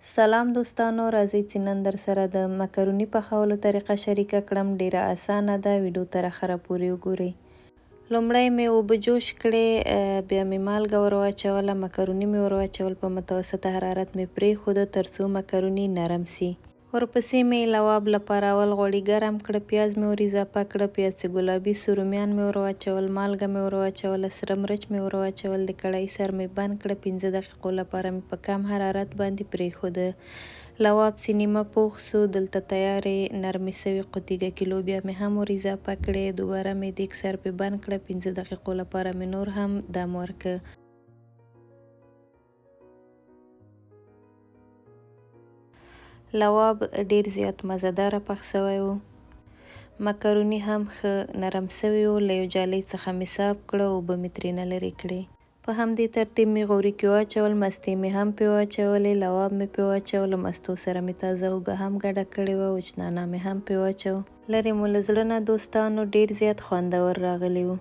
سلام دوستانو، راځئ چې نن در سره د مکروني پخولو طریقه شریکه کړم. ډیره اسانه ده، ویډیو تر اخره پورې وګورئ. لومړی مې اوبه جوش کړې، بیا مې مالګه ور واچوله، مکروني مې ور واچول، په متوسطه حرارت مې پرېښوده تر څو مکروني نرم سي. ورپسې مې لواب لپاره اول غوړي ګرم کړه، پیاز مې ور اضافه کړه، پیاز چې ګلابي سو رومیان مې ور واچول، مالګه مې ور واچوله، سره مرچ مې ور واچول، د کړاهي سر مې بند کړه، 15 دقیقو لپاره مې په کم حرارت باندې پرېښوده. لواب چې نیمه پوخ سو، دلته تیارې نرمې سوي قوطیګکي لوبیا مې هم ور اضافه کړې، دوباره مې دیګ سر پې بند کړه، 15 دقیقو لپاره مې نور هم دم ورکه. لواب ډیر زیات مزه داره پخ سوی و. مکروني هم ښه نرم سوي و، له یو جالۍ څخه مې صاف کړه، اوبه مې ترېنه لرې کړې. په همدې ترتیب مې غوري کې واچول، مستې مې هم پې واچولې، لواب مې پې واچوله، مستو سره مې تازه اوږه هم ګډه کړې وه، وچ نعناع مې هم پې واچو. لرې مو له زړه نه دوستانو، ډیر زیات خوندور راغلی و.